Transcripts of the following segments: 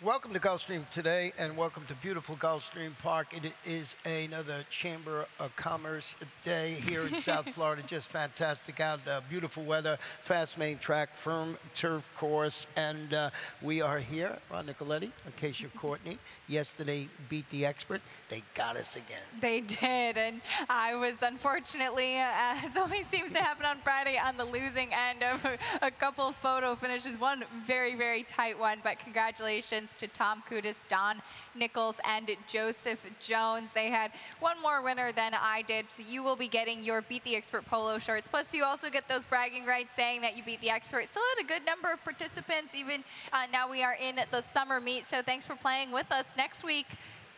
Welcome to Gulfstream today, and welcome to beautiful Gulfstream Park. It is another Chamber of Commerce day here in South Florida. Just fantastic out, beautiful weather, fast main track, firm turf course, and we are here. Ron Nicoletti, Acacia Courtney, yesterday beat the expert. They got us again. They did, and I was unfortunately, as always seems to happen on Friday, on the losing end of a couple of photo finishes. One very, very tight one, but congratulations to Tom Kudis, Don Nichols, and Joseph Jones. They had one more winner than I did, so you will be getting your Beat the Expert polo shirts. Plus, you also get those bragging rights saying that you beat the expert. Still had a good number of participants, even now we are in the summer meet, so thanks for playing with us. Next week,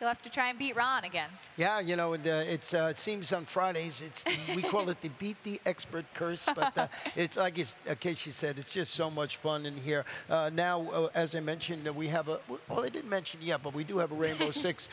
you'll have to try and beat Ron again. Yeah, you know, it seems on Fridays, we call it the Beat the Expert curse, but it's like Casey said, it's just so much fun in here. Now, as I mentioned, we have well, I didn't mention yet, but we do have a Rainbow Six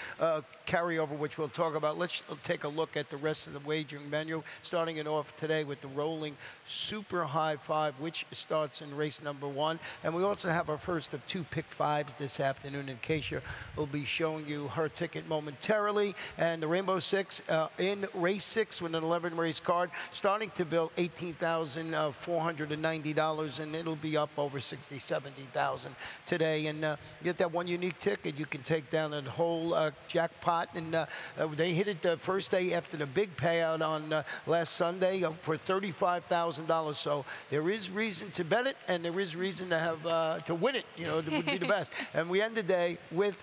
carryover, which we'll talk about. Let's take a look at the rest of the wagering menu, starting it off today with the rolling super high five, which starts in race number 1. And we also have our first of 2 pick fives this afternoon. In case we'll be showing you her ticket momentarily, and the Rainbow Six in race 6 with an 11 race card, starting to bill $18,490, and it'll be up over 60, 70,000 today. And get that one unique ticket, you can take down that whole jackpot. And they hit it the first day after the big payout on last Sunday for $35,000. So there is reason to bet it, and there is reason to have to win it. You know, it would be the best. And we end the day with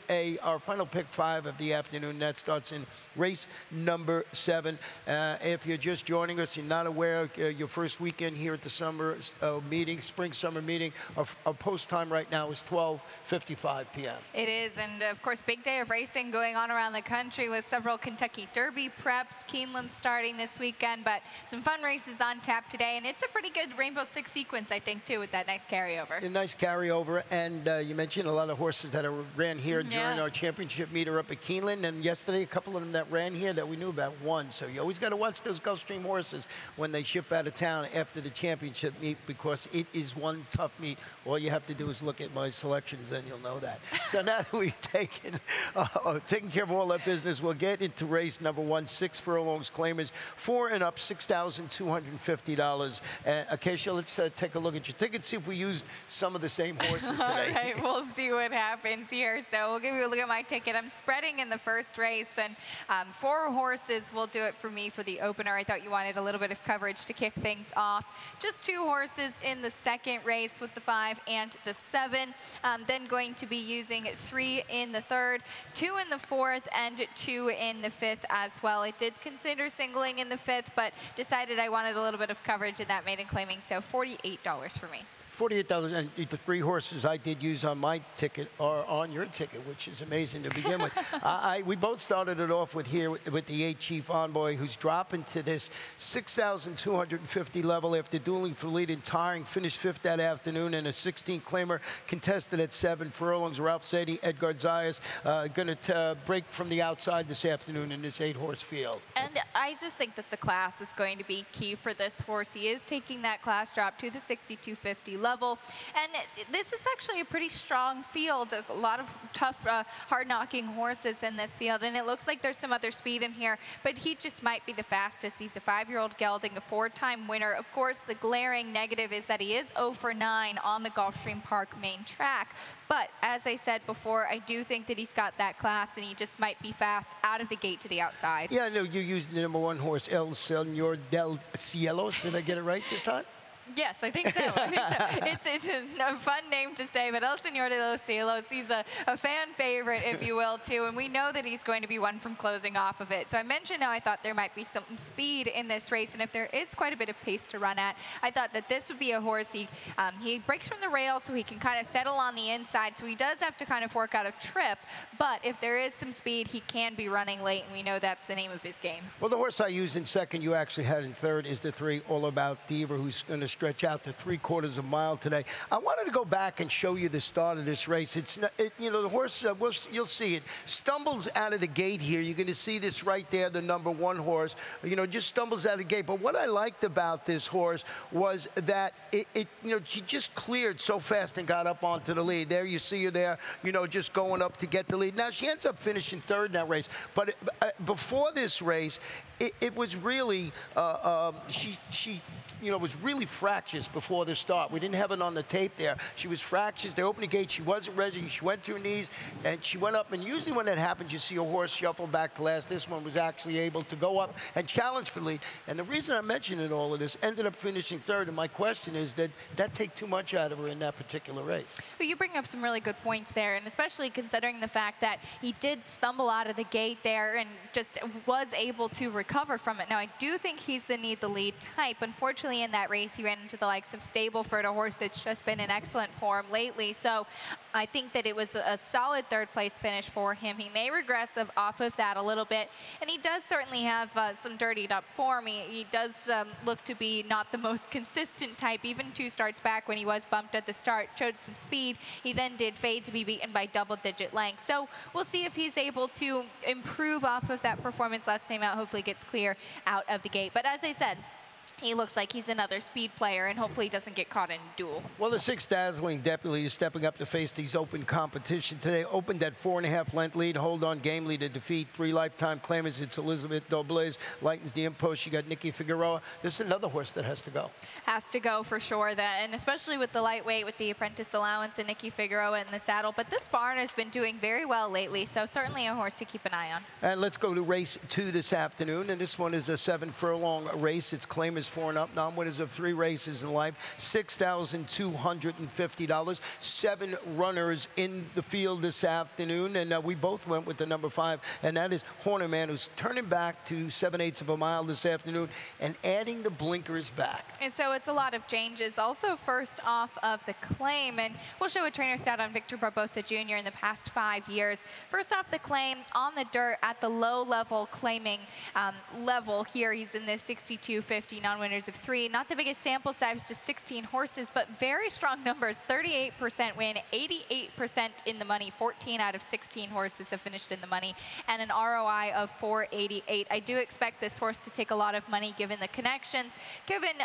our final pick 5 of the afternoon. That starts in race number 7. If you're just joining us, you're not aware, your first weekend here at the summer meeting, spring summer meeting, our post time right now is 12:55 p.m. It is, and of course, big day of racing going on around the country with several Kentucky Derby preps, Keeneland starting this weekend, but some fun races on tap today, and it's a pretty good Rainbow Six sequence, I think, too, with that nice carryover. A nice carryover, and you mentioned a lot of horses that ran here during our championship meter up at Keeneland, and yesterday a couple of them that ran here that we knew about won. So you always got to watch those Gulfstream horses when they ship out of town after the championship meet, because it is one tough meet. All you have to do is look at my selections and you'll know that. So now that we've taken care of all that business, we'll get into race number 1, 6 furlongs claimers, 4 and up, $6,250. Acacia, let's take a look at your ticket, see if we used some of the same horses today. All right, we'll see what happens here. So we'll give you a look at my ticket. I'm spreading in the first race, and 4 horses will do it for me for the opener. I thought you wanted a little bit of coverage to kick things off. Just 2 horses in the second race with the 5 and the 7. Then going to be using 3 in the third, 2 in the fourth, and 2 in the fifth as well. I did consider singling in the fifth, but decided I wanted a little bit of coverage in that maiden claiming, so $48 for me. $48, and the 3 horses I did use on my ticket are on your ticket, which is amazing to begin with. We both started it off with the 8 Chief Envoy, who's dropping to this 6,250 level after dueling for lead and tiring, finished 5th that afternoon, and a 16 claimer contested at 7 furlongs. Ralph Sadie, Edgar Zayas, going to break from the outside this afternoon in this 8-horse field. And I just think that the class is going to be key for this horse. He is taking that class drop to the 6,250 level, and this is actually a pretty strong field. A lot of tough, hard-knocking horses in this field, and it looks like there's some other speed in here, but he just might be the fastest. He's a 5-year-old gelding, a 4-time winner. Of course, the glaring negative is that he is 0 for 9 on the Gulfstream Park main track, but as I said before, I do think that he's got that class, and he just might be fast out of the gate to the outside. Yeah, no, you used the number 1 horse, El Señor del Cielos. Did I get it right this time? Yes, I think so. It's a fun name to say, but El Señor de los Cielos, he's a fan favorite, if you will, too, and we know that he's going to be one from closing off of it. So I mentioned how I thought there might be some speed in this race, and if there is quite a bit of pace to run at, I thought that this would be a horse. He breaks from the rail, so he can kind of settle on the inside, so he does have to kind of work out a trip, but if there is some speed, he can be running late, and we know that's the name of his game. Well, the horse I used in second, you actually had in third, is the 3 All About Diva, who's going to stretch out to 3/4 of a mile today. I wanted to go back and show you the start of this race. It's not, the horse, you'll see it, stumbles out of the gate here. You're going to see this right there, the number 1 horse, just stumbles out of the gate. But what I liked about this horse was that she just cleared so fast and got up onto the lead. There you see her there, just going up to get the lead. Now, she ends up finishing 3rd in that race. But before this race, it was really, she was really fractious before the start. We didn't have it on the tape there. She was fractious. They opened the gate. She wasn't ready. She went to her knees, and she went up. And usually when that happens, you see a horse shuffle back to last. This one was actually able to go up and challenge for the lead. And the reason I'm mentioning all of this, ended up finishing 3rd. And my question is, did that take too much out of her in that particular race? Well, you bring up some really good points there, and especially considering the fact that he did stumble out of the gate there and just was able to recover from it. Now, I do think he's the need-the-lead type. Unfortunately, in that race, he ran into the likes of Stableford, a horse that's just been in excellent form lately. So I think that it was a solid 3rd place finish for him. He may regress off of that a little bit, and he does certainly have some dirtied up form. He does look to be not the most consistent type. Even 2 starts back when he was bumped at the start, showed some speed. He then did fade to be beaten by double-digit lengths. So we'll see if he's able to improve off of that performance last time out. Hopefully gets clear out of the gate. But as I said, he looks like he's another speed player, and hopefully he doesn't get caught in a duel. Well, the 6 Dazzling Deputy is stepping up to face these open competition today. Opened at 4.5 length lead. Hold on gamely to defeat 3 lifetime claimers. It's Elizabeth Doblez. Lightens the impost. You got Nikki Figueroa. This is another horse that has to go. Has to go for sure. And especially with the lightweight, with the apprentice allowance and Nikki Figueroa in the saddle. But this barn has been doing very well lately, so certainly a horse to keep an eye on. And let's go to race 2 this afternoon. And this one is a 7-furlong race. It's claimers 4 and up. Non-winners of 3 races in life. $6,250. 7 runners in the field this afternoon. And we both went with the number 5. And that is Hornerman, who's turning back to 7/8 of a mile this afternoon and adding the blinkers back. And so it's a lot of changes. Also, first off of the claim, and we'll show a trainer stat on Victor Barbosa Jr. in the past 5 years. First off the claim, on the dirt at the low level claiming level here, he's in the 62.50 non-winners of 3. Not the biggest sample size, just 16 horses, but very strong numbers. 38% win, 88% in the money. 14 out of 16 horses have finished in the money, and an ROI of 488. I do expect this horse to take a lot of money given the connections, given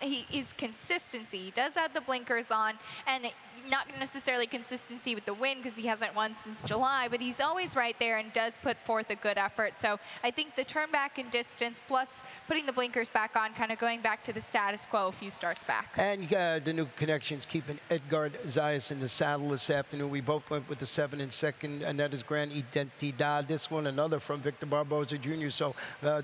his consistency. He does have the blinkers on, and not necessarily consistency with the win because he hasn't won since July, but he's always right there and does put forth a good effort. So I think the turn back in distance plus putting the blinkers back on, kind of going back to the status quo a few starts back. And the new connections keeping Edgard Zayas in the saddle this afternoon. We both went with the 7 in second, and that is Gran Identidad. This one, another from Victor Barbosa Jr. So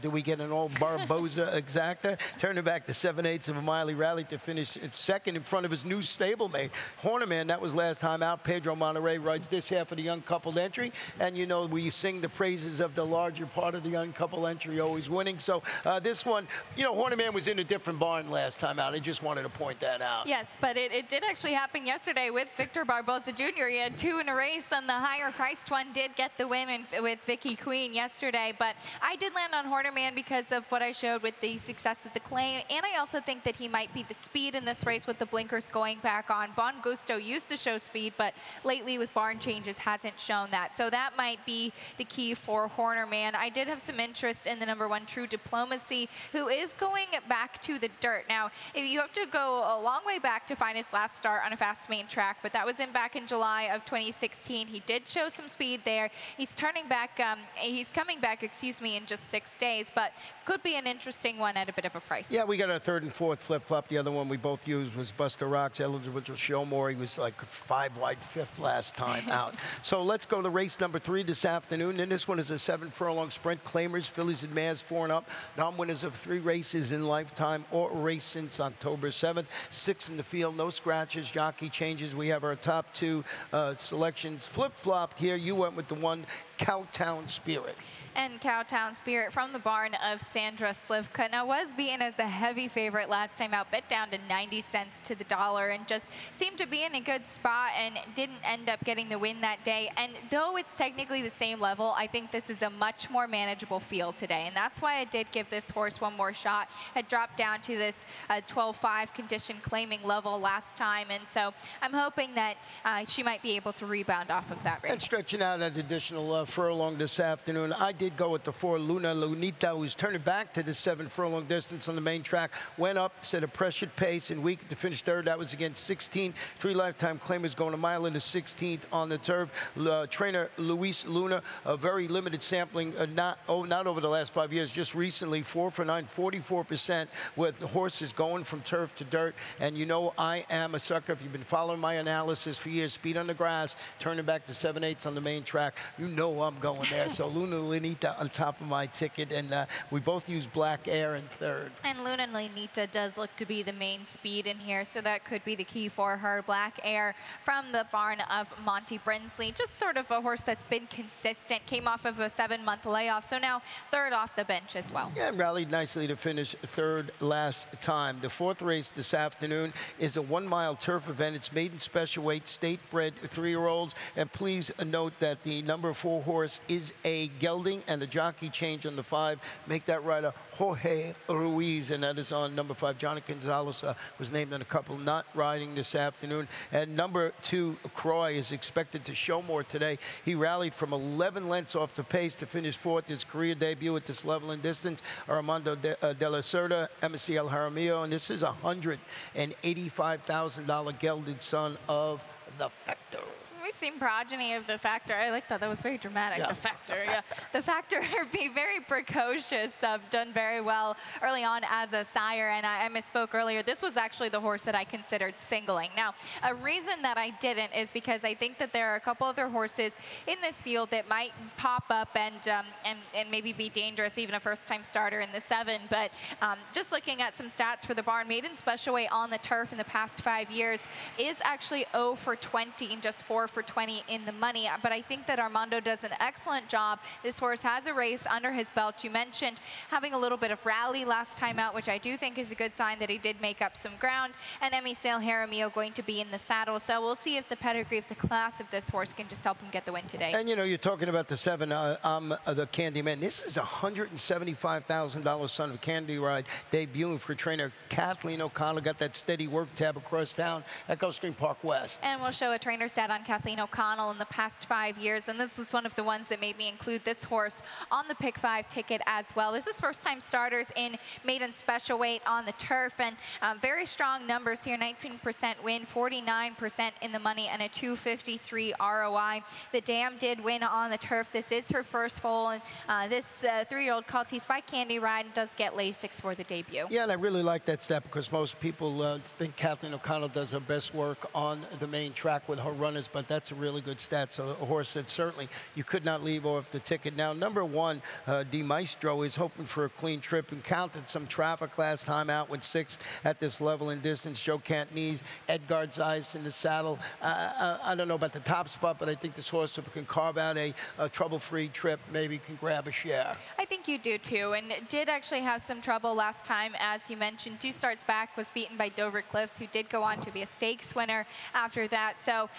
do we get an old Barbosa exacta? Turning back to 7/8 of a mile. He rallied to finish second in front of his new stablemate, Hornerman. That was last time out. Pedro Monterrey rides this half of the uncoupled entry. And, we sing the praises of the larger part of the uncoupled entry, always winning. So this one, Hornerman was in a different barn last time out. I just wanted to point that out. Yes, but it did actually happen yesterday with Victor Barbosa Jr. He had 2 in a race, and the higher priced one did get the win with Vicky Queen yesterday. But I did land on Hornerman because of what I showed with the success with the claim, and I also think that he might be the speed in this race with the blinkers going back on. Bon Gusto used to show speed, but lately with barn changes hasn't shown that. So that might be the key for Hornerman. I did have some interest in the number 1, True Diplomacy, who is going back to the dirt. Now, if you have to go a long way back to find his last start on a fast main track, but that was back in July of 2016. He did show some speed there. He's turning back, he's coming back, in just 6 days, but could be an interesting one at a bit of a price. Yeah, we got our 3rd and 4th flip-flop. The other one we both used was Buster Rocks, eligible to show more. He was like 5 wide 5th last time out. So let's go to race number 3 this afternoon. And this one is a 7-furlong sprint. Claimers, fillies and mares 4 and up. Non-winners of 3 races in lifetime or race since October 7th. 6 in the field, no scratches, jockey changes. We have our top 2 selections flip-flopped here. You went with the 1, Cowtown Spirit. And Cowtown Spirit from the barn of Sandra Slivka. Now was beaten as the heavy favorite last time out, bet down to 90 cents to the dollar, and just seemed to be in a good spot and didn't end up getting the win that day. And though it's technically the same level, I think this is a much more manageable field today. And that's why I did give this horse one more shot. Had dropped down to this 12-5 condition claiming level last time. And so I'm hoping that she might be able to rebound off of that race. And stretching out an additional furlong this afternoon, I did go with the 4 Luna Lunita, who's turning back to the 7 furlong distance on the main track. Went up, set a pressured pace, and weak to finish third. That was against 16. 3 lifetime claimers going a mile into 16th on the turf. Trainer Luis Luna, a very limited sampling, not over the last 5 years, just recently, 4 for 9, 44% with horses going from turf to dirt. And you know I am a sucker. If you've been following my analysis for years, speed on the grass, turning back to 7/8 on the main track, you know I'm going there. So Luna Lunita on top of my ticket, and we both use Black Air in third. And Luna Lunita does look to be the main speed in here, so that could be the key for her. Black Air from the barn of Monty Brinsley, just sort of a horse that's been consistent, came off of a 7-month layoff, so now third off the bench as well. Yeah, and rallied nicely to finish third last time. The 4th race this afternoon is a 1-mile turf event. It's maiden special weight, state-bred 3-year-olds, and please note that the number 4 horse is a gelding, and the jockey change on the 5. Make that rider Jorge Ruiz, and that is on number 5. Johnny Gonzalez was named in a couple not riding this afternoon. And number 2, Croy, is expected to show more today. He rallied from 11 lengths off the pace to finish 4th. His career debut at this level and distance. Armando de la Cerda, MSC El Jaramillo, and this is a $185,000 gelded son of the Factor. We've seen progeny of the Factor. I like that. That was very dramatic. Yeah. The Factor, yeah. The Factor be very precocious, done very well early on as a sire. And I misspoke earlier. This was actually the horse that I considered singling. Now, a reason that I didn't is because I think that there are a couple other horses in this field that might pop up and maybe be dangerous, even a first-time starter in the 7. But just looking at some stats for the barn, maiden special weight on the turf in the past 5 years is actually 0 for 20 and just 4 for 20 in the money. But I think that Armando does an excellent job. This horse has a race under his belt. You mentioned having a little bit of rally last time out, which I do think is a good sign that he did make up some ground. And MSC El Jaramillo going to be in the saddle. So we'll see if the pedigree of the class of this horse can just help him get the win today. And you know, you're talking about the 7, the Candyman. This is a $175,000 son of Candy Ride, debuting for trainer Kathleen O'Connell. Got that steady work tab across town at Gulfstream Park West. And we'll show a trainer stat on Kathleen O'Connell in the past 5 years, and this is one of the ones that made me include this horse on the Pick 5 ticket as well. This is first-time starters in maiden special weight on the turf, and very strong numbers here, 19% win, 49% in the money, and a 253 ROI. The Dam did win on the turf. This is her first foal, and this 3-year-old Caltese by Candy Ride does get Lasix for the debut. Yeah, and I really like that stat because most people think Kathleen O'Connell does her best work on the main track with her runners, but that's a really good stat. So a horse that certainly you could not leave off the ticket. Now, number 1, Di Maestro, is hoping for a clean trip and counted some traffic last time out, went 6th at this level and distance. Joe Cantonese, Edgar Zeiss in the saddle. I don't know about the top spot, but I think this horse, if it can carve out a trouble-free trip, maybe can grab a share. I think you do too, and did actually have some trouble last time, as you mentioned. 2 starts back, was beaten by Dover Cliffs, who did go on to be a stakes winner after that. So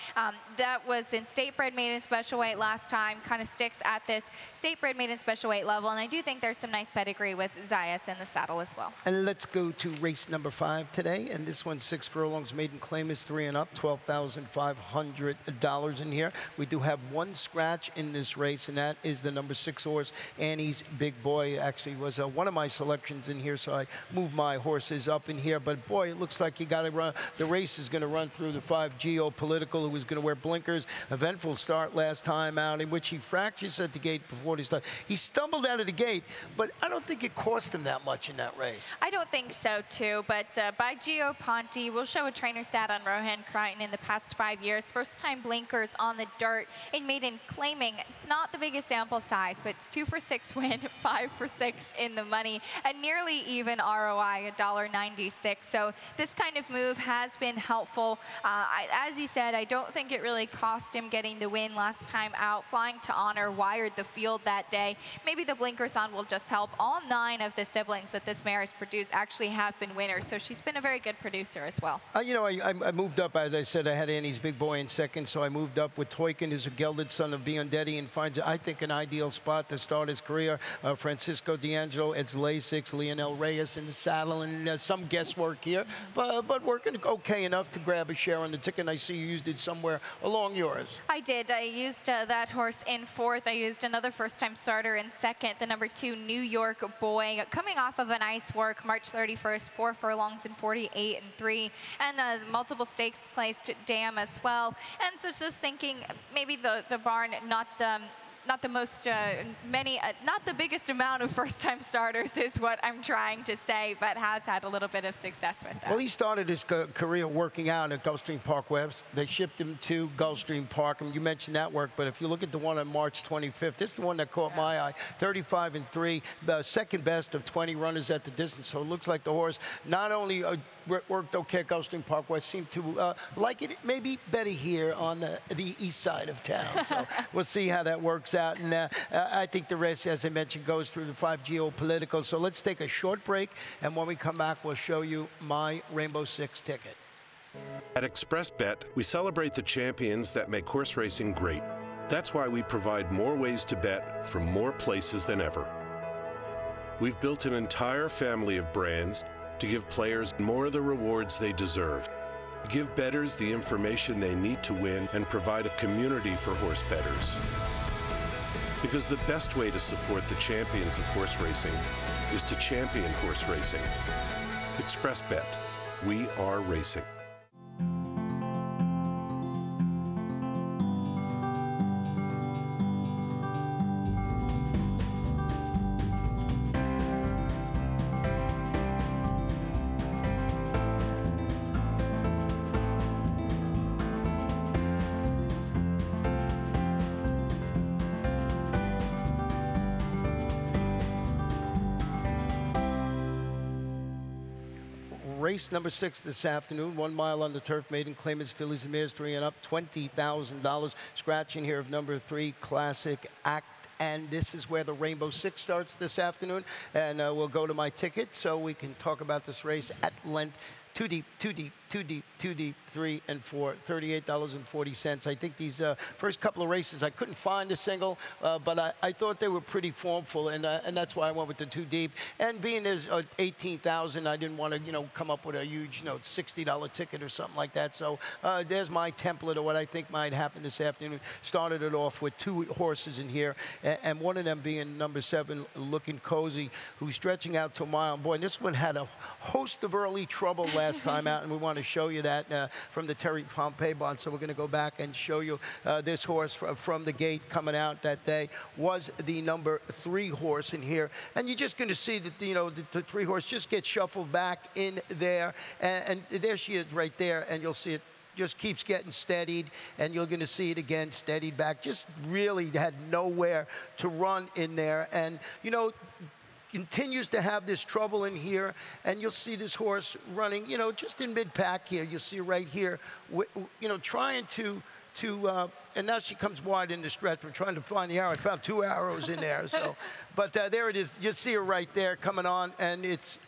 that was in state-bred maiden special weight last time, kind of sticks at this state-bred maiden special weight level, and I do think there's some nice pedigree with Zayas in the saddle as well. And let's go to race number 5 today, and this one's 6 furlongs. Maiden claim is 3 and up, $12,500 in here. We do have 1 scratch in this race, and that is the number 6 horse, Annie's Big Boy. Actually was one of my selections in here, so I moved my horses up in here, but boy, it looks like you got to run. The race is going to run through the 5 Geopolitical, who was going to wear blinkers. Eventful start last time out, in which he fractures at the gate before he started. He stumbled out of the gate, but I don't think it cost him that much in that race. I don't think so, too, but by Gio Ponte, we'll show a trainer stat on Rohan Crichton in the past 5 years. First-time blinkers on the dirt in maiden claiming. It's not the biggest sample size, but it's 2 for 6 win, 5 for 6 in the money, a nearly even ROI, $1.96. So this kind of move has been helpful. As you said, I don't think it really really cost him getting the win last time out. Flying to Honor wired the field that day. Maybe the blinkers on will just help. All 9 of the siblings that this mare has produced actually have been winners, so she's been a very good producer as well. You know, I moved up, as I said, I had Annie's Big Boy in second, so I moved up with Toykin, who's a gelded son of Biondetti, and finds, I think, an ideal spot to start his career. Francisco D'Angelo, it's Lasix, Lionel Reyes in the saddle, and some guesswork here, but working okay enough to grab a share on the ticket. I see you used it somewhere along yours. I did. I used that horse in 4th. I used another first-time starter in 2nd, the number 2 New York Boy, coming off of a nice work, March 31st, 4 furlongs in 48 and 3, and multiple stakes placed dam as well. And so just thinking maybe the barn not the most not the biggest amount of first-time starters is what I'm trying to say, but has had a little bit of success with that. Well, he started his career working out at Gulfstream Park Webs. They shipped him to Gulfstream Park, and you mentioned that work, but if you look at the one on March 25th, this is the one that caught my eye, 35 and 3, the second best of 20 runners at the distance. So it looks like the horse not only worked okay at Gulfstream Park West, seemed to like it maybe better here on the east side of town. So we'll see how that works out. And I think the rest, as I mentioned, goes through the 5 geopolitical. So let's take a short break, and when we come back, we'll show you my Rainbow Six ticket. At ExpressBet, we celebrate the champions that make horse racing great. That's why we provide more ways to bet from more places than ever. We've built an entire family of brands to give players more of the rewards they deserve, give bettors the information they need to win, and provide a community for horse bettors. Because the best way to support the champions of horse racing is to champion horse racing. ExpressBet, we are racing. Race number 6 this afternoon, 1 mile on the turf, maiden claimants, fillies and mares 3 and up, $20,000. Scratching here of number 3, Classic Act. And this is where the Rainbow Six starts this afternoon. And we'll go to my ticket so we can talk about this race at length. 2 deep, 2 deep, 2 deep, 2 deep, 3 and 4, $38.40. I think these first couple of races, I couldn't find a single, but I thought they were pretty formful, and that's why I went with the 2 deep. And being there's 18,000, I didn't want to, come up with a huge, $60 ticket or something like that. So there's my template of what I think might happen this afternoon. Started it off with 2 horses in here, and one of them being number 7, Looking Cozy, who's stretching out to a mile. Boy, this one had a host of early trouble last time out, and we want to show you that from the Terry Pompey bond. So we're going to go back and show you this horse from the gate coming out that day was the number 3 horse in here. And you're just going to see that, the 3 horse just gets shuffled back in there. And there she is right there, and you'll see it just keeps getting steadied, and you're going to see it again steadied back. Just really had nowhere to run in there. And, continues to have this trouble in here, and you'll see this horse running, just in mid-pack here. You'll see right here, trying to and now she comes wide in the stretch. We're trying to find the arrow. I found 2 arrows in there. So, but there it is. You see her right there coming on, and it's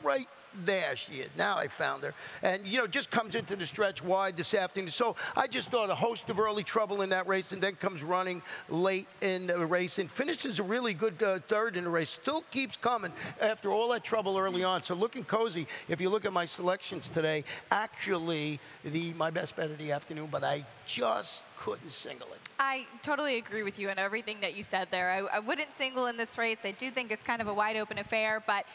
right there she is. Now I found her. And, just comes into the stretch wide this afternoon. So I just thought a host of early trouble in that race, and then comes running late in the race and finishes a really good 3rd in the race. Still keeps coming after all that trouble early on. So Looking Cozy, if you look at my selections today, actually my best bet of the afternoon, but I just couldn't single it. I totally agree with you on everything that you said there. I wouldn't single in this race. I do think it's kind of a wide open affair, but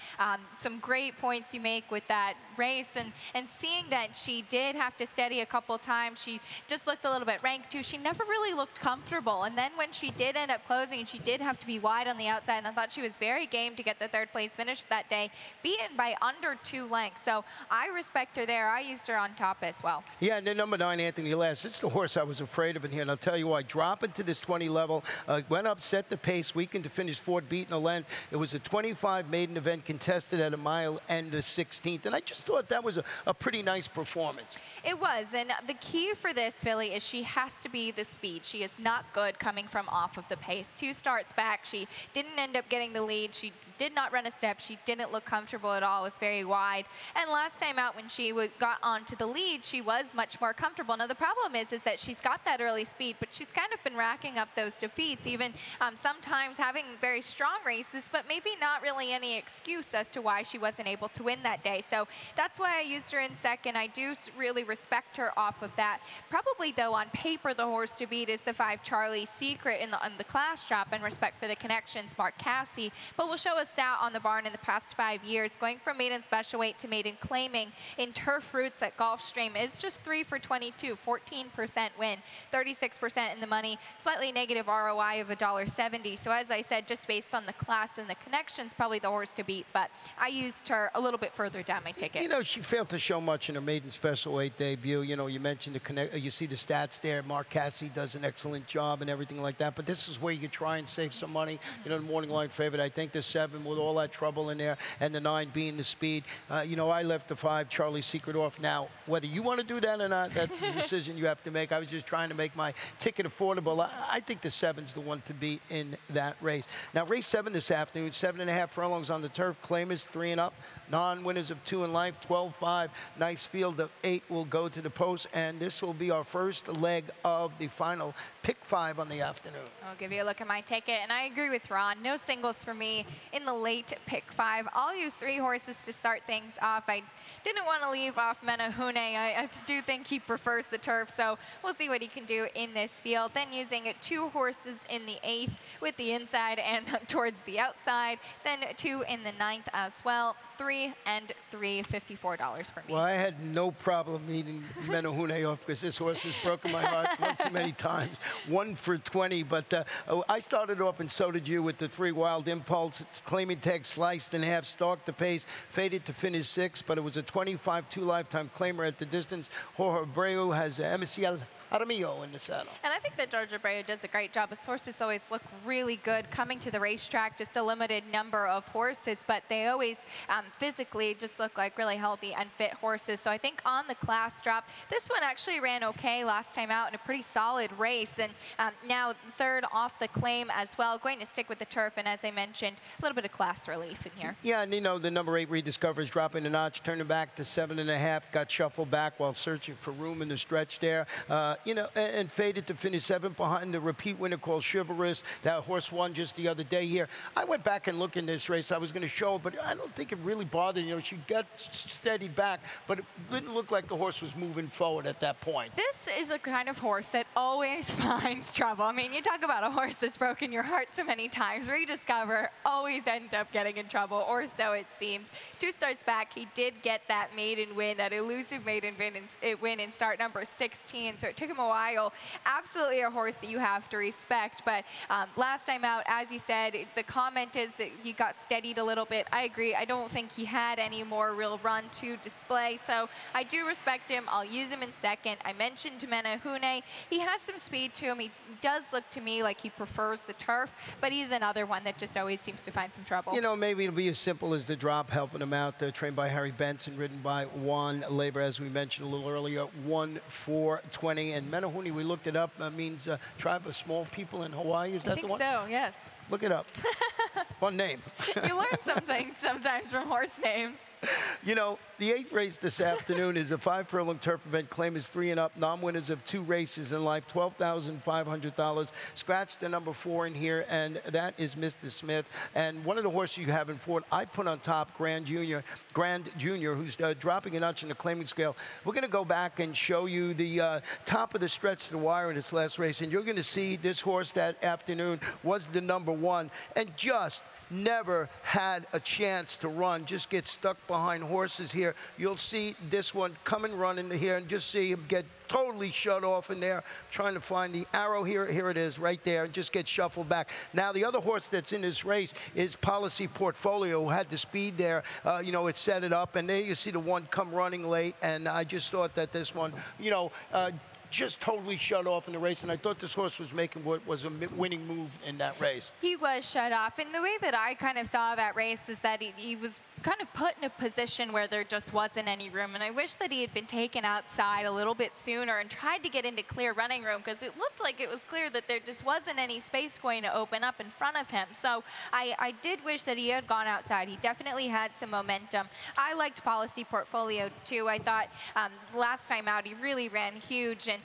some great points you make with that race, and seeing that she did have to steady a couple times. She just looked a little bit ranked too. She never really looked comfortable, and then when she did end up closing, and she did have to be wide on the outside, and I thought she was very game to get the 3rd place finish that day, beaten by under 2 lengths. So I respect her there. I used her on top as well. Yeah, and then number 9, Anthony Lass. It's the horse I was afraid afraid of it here, and I'll tell you why. Drop into this 20 level, went up, set the pace, weakened to finish fourth, beating a length. It was a 25 maiden event contested at a mile and the 16th, and I just thought that was a pretty nice performance. It was, and the key for this filly is she has to be the speed. She is not good coming from off of the pace. 2 starts back, she didn't end up getting the lead. She did not run a step. She didn't look comfortable at all. It was very wide. And last time out when she got onto the lead, she was much more comfortable. Now the problem is that she's got that early speed, but she's kind of been racking up those defeats, even sometimes having very strong races, but maybe not really any excuse as to why she wasn't able to win that day. So that's why I used her in second. I do really respect her off of that. Probably, though, on paper, the horse to beat is the 5 Charlie Secret in the class drop, and respect for the connections, Mark Casse. But we'll show a stat on the barn in the past 5 years, going from maiden special weight to maiden claiming in turf routes at Gulfstream is just 3 for 22, 14% win, 36% in the money, slightly negative ROI of $1.70. So as I said, just based on the class and the connections, probably the horse to beat. But I used her a little bit further down my ticket. You know, she failed to show much in her maiden special weight debut. You know, you mentioned you see the stats there. Mark Casse does an excellent job and everything like that. But this is where you could try and save some money. You know, the morning line favorite. I think the 7 with all that trouble in there, and the 9 being the speed. You know, I left the 5 Charlie Secret off. Now, whether you want to do that or not, that's the decision you have to make. I was just trying to make my ticket affordable. I think the 7's the one to beat in that race. Now, race 7 this afternoon, 7.5 furlongs on the turf. Claimers 3 and up. Non-winners of 2 in life, 12-5. Nice field of 8 will go to the post, and this will be our first leg of the final pick 5 on the afternoon. I'll give you a look at my ticket, and I agree with Ron. No singles for me in the late pick 5. I'll use 3 horses to start things off. I didn't want to leave off Menahune. I do think he prefers the turf, so we'll see what he can do in this field. Then using 2 horses in the 8th with the inside and towards the outside. Then 2 in the 9th as well. 3 and 3, $54 for me. Well, I had no problem eating Menahune off because this horse has broken my heart one too many times. 1 for 20, but I started off, and so did you, with the 3 Wild Impulse. It's claiming tag sliced in half, stalked the pace, faded to finish 6, but it was a 25-2 lifetime claimer at the distance. Jorge Abreu has Emiciel Jaramillo in the saddle. And I think that George Abreu does a great job. His horses always look really good coming to the racetrack, just a limited number of horses, but they always physically just look like really healthy and fit horses. So I think on the class drop, this one actually ran okay last time out in a pretty solid race, and now 3rd off the claim as well. Going to stick with the turf, and as I mentioned, a little bit of class relief in here. Yeah, and you know, the number 8 Rediscover is dropping a notch, turning back to 7.5, got shuffled back while searching for room in the stretch there. You know, and faded to finish 7th behind the repeat winner called Chivalrous. That horse won just the other day here. I went back and looked in this race. I was going to show it, but I don't think it really bothered. You know, she got steadied back, but it didn't look like the horse was moving forward at that point. This is a kind of horse that always finds trouble. I mean, you talk about a horse that's broken your heart so many times. Rediscover always ends up getting in trouble, or so it seems. 2 starts back, he did get that maiden win, that elusive maiden win in start number 16, so it took him a while. Absolutely a horse that you have to respect, but last time out, as you said, the comment is that he got steadied a little bit. I agree. I don't think he had any more real run to display, so I do respect him. I'll use him in second. I mentioned Menahune. He has some speed to him. He does look to me like he prefers the turf, but he's another one that just always seems to find some trouble. You know, maybe it'll be as simple as the drop helping him out. Trained by Harry Benson, ridden by Juan Labor, as we mentioned a little earlier. 1 for 20, and Menahune, we looked it up, means tribe of small people in Hawaii. Is that the one? I think so, yes. Look it up. Fun name. You learn some things sometimes from horse names. You know, the 8th race this afternoon is a 5 furlong turf event. Claim is 3 and up. Non-winners of 2 races in life, $12,500. Scratch the number 4 in here, and that is Mr. Smith. And one of the horses you have in Ford, I put on top Grand Junior, who's dropping a notch in the claiming scale. We're going to go back and show you the top of the stretch to the wire in its last race, and you're going to see this horse that afternoon was the number 1, and just never had a chance to run, just get stuck behind horses here. You'll see this one come and run into here, and just see him get totally shut off in there, trying to find the arrow here. Here it is right there, and just get shuffled back. Now, the other horse that's in this race is Policy Portfolio, who had the speed there. You know, it set it up, and there you see the one come running late, and I just thought that this one, you know, just totally shut off in the race, and I thought this horse was making what was a winning move in that race. He was shut off, and the way that I kind of saw that race is that he was kind of put in a position where there just wasn't any room, and I wish that he had been taken outside a little bit sooner and tried to get into clear running room, because it looked like it was clear that there just wasn't any space going to open up in front of him. So I did wish that he had gone outside. He definitely had some momentum. I liked Policy Portfolio too. I thought last time out he really ran huge and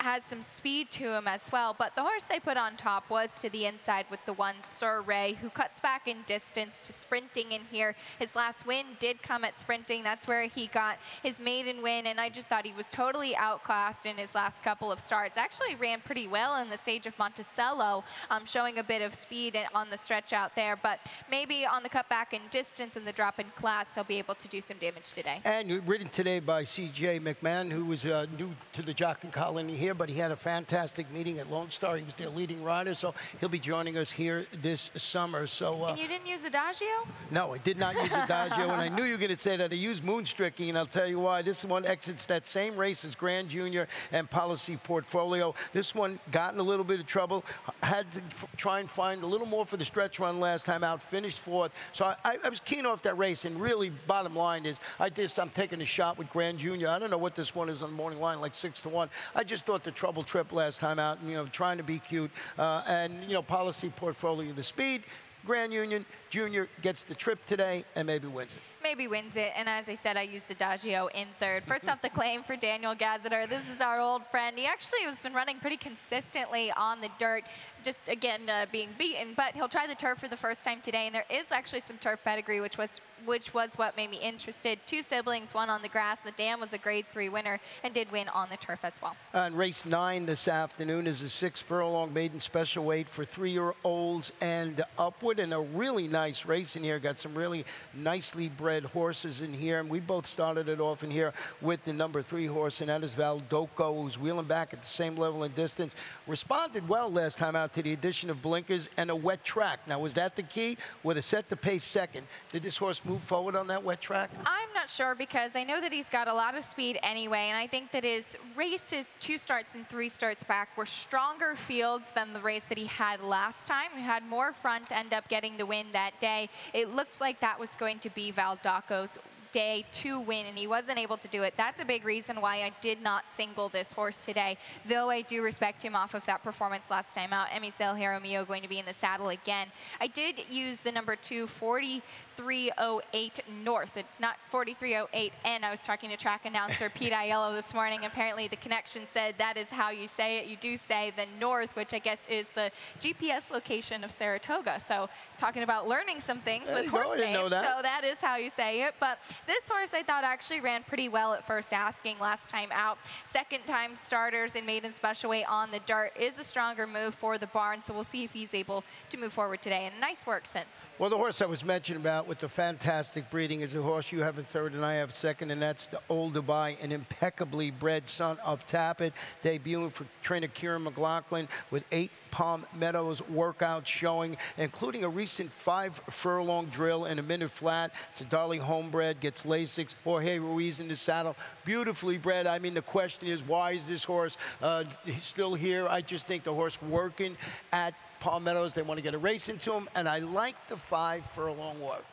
has some speed to him as well, but the horse I put on top was to the inside with the one Sir Ray, who cuts back in distance to sprinting in here. His last win did come at sprinting. That's where he got his maiden win, and I just thought he was totally outclassed in his last couple of starts. Actually ran pretty well in the stage of Monticello, showing a bit of speed on the stretch out there, but maybe on the cutback in distance and the drop in class, he'll be able to do some damage today. And ridden today by C.J. McMahon, who was new to the jockey colony here, but he had a fantastic meeting at Lone Star. He was their leading rider, so he'll be joining us here this summer. So, and you didn't use Adagio? No, I did not use Adagio, and I knew you were going to say that. I used Moonstricky, and I'll tell you why. This one exits that same race as Grand Junior and Policy Portfolio. This one got in a little bit of trouble, had to try and find a little more for the stretch run last time out, finished fourth. So I was keen off that race, and really, bottom line is, I'm taking a shot with Grand Junior. I don't know what this one is on the morning line, like 6-1. I just thought the trouble trip last time out, and, trying to be cute, and, Policy Portfolio, the speed. Grand Junior gets the trip today and maybe wins it. Maybe wins it, and as I said, I used Adagio in third. First off the claim for Daniel Gazziter. This is our old friend. He actually has been running pretty consistently on the dirt, just again being beaten, but he'll try the turf for the first time today, and there is actually some turf pedigree, which was what made me interested. Two siblings, one on the grass. The dam was a grade 3 winner and did win on the turf as well. And race 9 this afternoon is a 6-furlong maiden special weight for 3-year-olds and upward, and a really nice race in here. Got some really nicely bred horses in here, and we both started it off in here with the number 3 horse, and that is Valdoco, who's wheeling back at the same level and distance. Responded well last time out to the addition of blinkers and a wet track. Now, was that the key? With a set to pace second, did this horse move forward on that wet track? I'm not sure, because I know that he's got a lot of speed anyway, and I think that his races 2 starts and 3 starts back were stronger fields than the race that he had last time. He had more front, end up getting the win that day. It looked like that was going to be Valdoco's day to win, and he wasn't able to do it. That's a big reason why I did not single this horse today, though I do respect him off of that performance last time out. Emisel Jaramillo going to be in the saddle again. I did use the number 2, 4308 North. It's not 4308N. I was talking to track announcer Pete Aiello this morning. Apparently the connection said that is how you say it. You do say the North, which I guess is the GPS location of Saratoga. So talking about learning some things with horse names. So that is how you say it. But this horse I thought actually ran pretty well at first asking last time out. Second time starters in maiden special weight on the dirt is a stronger move for the barn. So we'll see if he's able to move forward today. And nice work since. Well, the horse I was mentioning about with the fantastic breeding is a horse you have in third and I have second, and that's the Old Dubai, an impeccably bred son of Tappet, debuting for trainer Kieran McLaughlin with 8 Palm Meadows workouts showing, including a recent 5-furlong drill in a minute flat to Darley Homebred, gets Lasix, Jorge Ruiz in the saddle, beautifully bred. I mean, the question is, why is this horse still here? I just think the horse working at Palm Meadows, they want to get a race into him, and I like the 5-furlong work.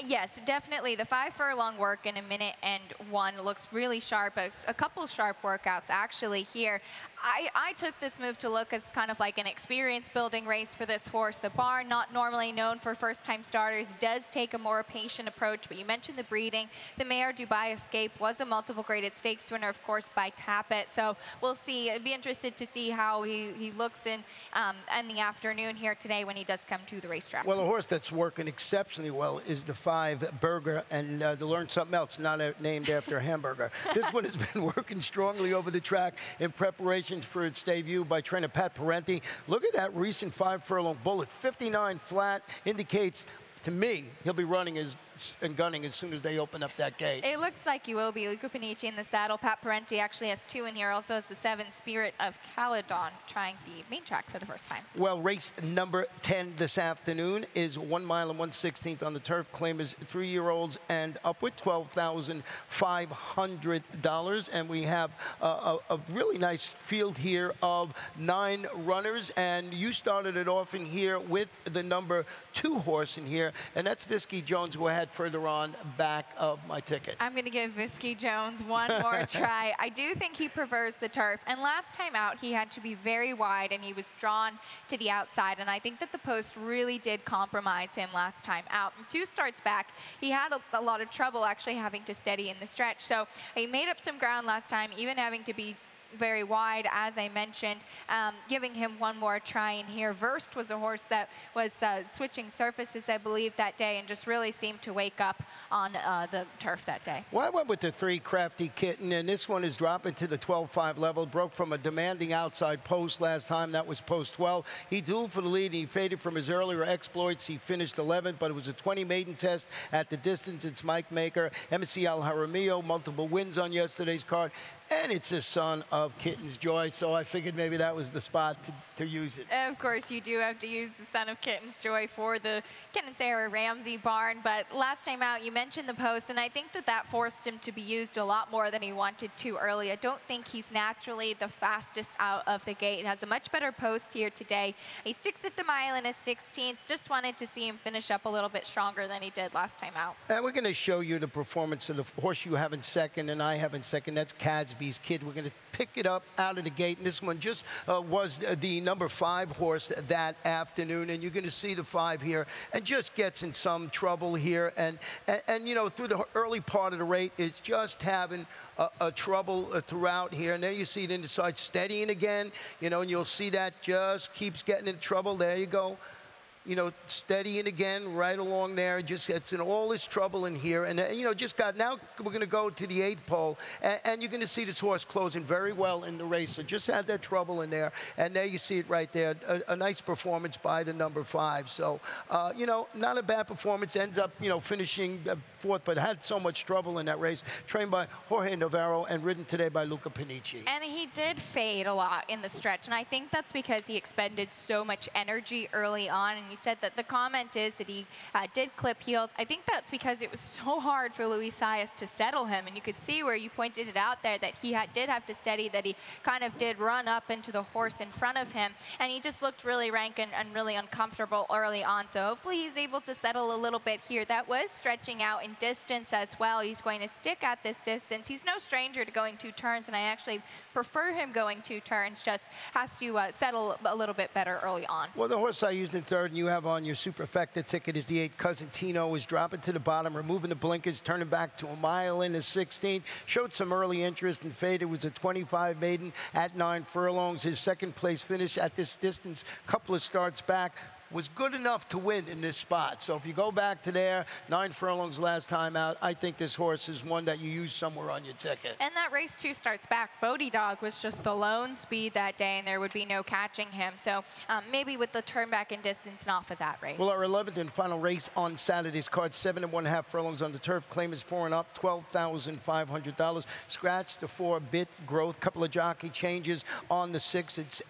Yes, definitely. The 5-furlong work in a minute and 1 looks really sharp. A couple sharp workouts actually here. I took this move to look as kind of like an experience building race for this horse. The barn, not normally known for first-time starters, does take a more patient approach, but you mentioned the breeding. The mare Dubai Escape was a multiple graded stakes winner, of course, by Tappet. So we'll see. I'd be interested to see how he looks in the afternoon here today when he does come to the racetrack. Well, a horse that's working exceptionally well is the 5 Burger, and to learn something else, not named after a hamburger. This one has been working strongly over the track in preparation for its debut by trainer Pat Parenti. Look at that recent 5-furlong bullet, 59 flat, indicates to me he'll be running his and gunning as soon as they open up that gate. It looks like you will be. Luca Panici in the saddle. Pat Parenti actually has 2 in here. Also has the 7 Spirit of Caledon trying the main track for the first time. Well, race number 10 this afternoon is 1 mile and 1/16 on the turf. Claimers 3-year-olds and upward, $12,500. And we have a really nice field here of 9 runners. And you started it off in here with the number 2 horse in here, and that's Visky Jones, who I had further on back of my ticket. I'm going to give Visky Jones one more try. I do think he prefers the turf, and last time out he had to be very wide and he was drawn to the outside, and I think that the post really did compromise him last time out. And 2 starts back, he had a lot of trouble actually having to steady in the stretch, so he made up some ground last time, even having to be very wide, as I mentioned, giving him one more try in here. Verst was a horse that was switching surfaces, I believe, that day, and just really seemed to wake up on the turf that day. Well, I went with the 3 Crafty Kitten, and this one is dropping to the 12-5 level. Broke from a demanding outside post last time. That was post 12. He dueled for the lead, and he faded from his earlier exploits. He finished 11th, but it was a 20 maiden test at the distance. It's Mike Maker, MC Al Jaramillo, multiple wins on yesterday's card. And it's a son of Kitten's Joy, so I figured maybe that was the spot to use it. Of course, you do have to use the son of Kitten's Joy for the Ken and Sarah Ramsey barn, but last time out, you mentioned the post, and I think that that forced him to be used a lot more than he wanted to early. I don't think he's naturally the fastest out of the gate. He has a much better post here today. He sticks at the mile in his 16th. Just wanted to see him finish up a little bit stronger than he did last time out. And we're going to show you the performance of the horse you have in second and I have in second. That's Cadsby's Kid. We're going to pick it up out of the gate, and this one just was the number 5 horse that afternoon, and you're going to see the 5 here, and just gets in some trouble here, and you know, through the early part of the race, it's just having a trouble throughout here, and there you see it in the side steadying again, you know, and you'll see that just keeps getting in trouble. There you go. You know, steadying again right along there. Just gets in all this trouble in here. And, you know, just got, now we're going to go to the 8th pole. And you're going to see this horse closing very well in the race. So just had that trouble in there. And there you see it right there. A nice performance by the number 5. So, you know, not a bad performance. Ends up, you know, finishing 4th, but had so much trouble in that race. Trained by Jorge Navarro and ridden today by Luca Panici. And he did fade a lot in the stretch. And I think that's because he expended so much energy early on. And you said that the comment is that he did clip heels. I think that's because it was so hard for Luis Saez to settle him, and you could see where you pointed it out there that he did have to steady, that he kind of did run up into the horse in front of him, and he just looked really rank and really uncomfortable early on. So hopefully he's able to settle a little bit here. That was stretching out in distance as well. He's going to stick at this distance. He's no stranger to going 2 turns, and I actually prefer him going 2 turns. Just has to settle a little bit better early on. Well, the horse I used in 3rd, and you have on your superfecta ticket, is the 8 Cousin Tino. Is dropping to the bottom, removing the blinkers, turning back to a mile in the 16th. Showed some early interest and faded. Was a 25 maiden at 9 furlongs. His 2nd place finish at this distance, couple of starts back, was good enough to win in this spot. So if you go back to there, 9 furlongs last time out, I think this horse is one that you use somewhere on your ticket. And that race 2 starts back. Bodie Dog was just the lone speed that day, and there would be no catching him. So maybe with the turn back in distance and off of that race. Well, our 11th and final race on Saturday's card, 7 1/2 furlongs on the turf. Claim is 4 and up, $12,500. Scratch the 4-bit growth. Couple of jockey changes on the 6. It's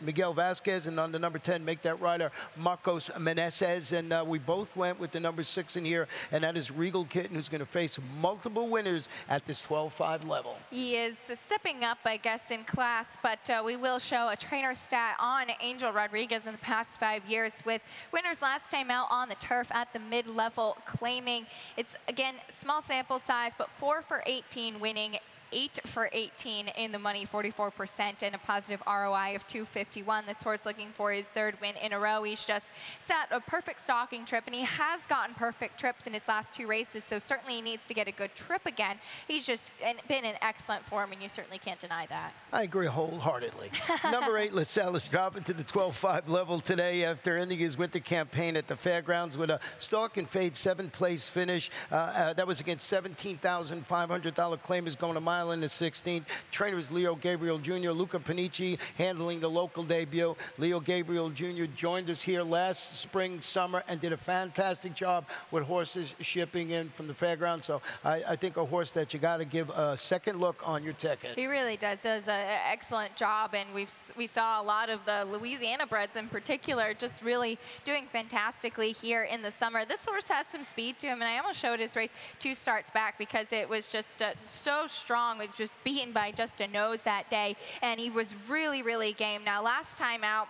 Miguel Vasquez, and on the number 10, make that rider Marcos Meneses, and we both went with the number 6 in here, and that is Regal Kitten, who's going to face multiple winners at this 12-5 level. He is stepping up, I guess, in class, but we will show a trainer stat on Angel Rodriguez in the past 5 years with winners last time out on the turf at the mid-level, claiming it's, again, small sample size, but 4 for 18 winning, 8 for 18 in the money, 44%, and a positive ROI of 251. This horse looking for his 3rd win in a row. He's just set a perfect stalking trip, and he has gotten perfect trips in his last 2 races, so certainly he needs to get a good trip again. He's just been in excellent form, and you certainly can't deny that. I agree wholeheartedly. Number 8, LaSalle, is dropping to the 12-5 level today after ending his winter campaign at the fairgrounds with a stalk and fade 7th place finish. That was against $17,500 claim, is going to mile mile in the 16th. Trainer is Leo Gabriel Jr. Luca Panici handling the local debut. Leo Gabriel Jr. joined us here last spring, summer, and did a fantastic job with horses shipping in from the fairground. So I think a horse that you got to give a second look on your ticket. He really does an excellent job, and we saw a lot of the Louisiana breds in particular just really doing fantastically here in the summer. This horse has some speed to him, and I almost showed his race 2 starts back because it was just so strong. It was just beaten by just a nose that day, and he was really, really game. Now, last time out,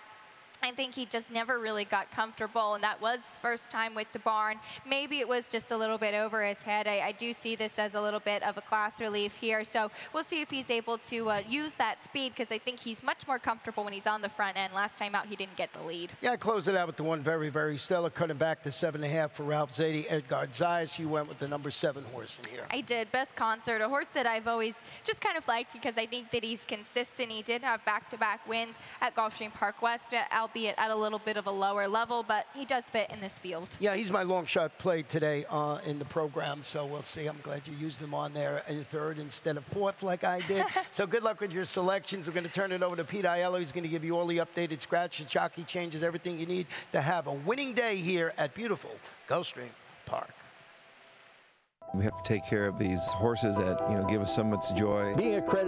I think he just never really got comfortable, and that was his first time with the barn. Maybe it was just a little bit over his head. I do see this as a little bit of a class relief here, so we'll see if he's able to use that speed, because I think he's much more comfortable when he's on the front end. Last time out, he didn't get the lead. Yeah, I closed it out with the one very, very stellar, cutting back to 7.5 for Ralph Zadie. Edgard Zeiss, you went with the number 7 horse in here. I did. Best Concert, a horse that I've always just kind of liked because I think that he's consistent. He did have back-to-back wins at Gulfstream Park West, albeit at a little bit of a lower level, but he does fit in this field. Yeah, he's my long shot play today in the program, so we'll see. I'm glad you used him on there in 3rd instead of 4th like I did. So good luck with your selections. We're going to turn it over to Pete Aiello. He's going to give you all the updated scratches, jockey changes, everything you need to have a winning day here at beautiful Gulfstream Park. We have to take care of these horses that, give us so much joy. Being accredited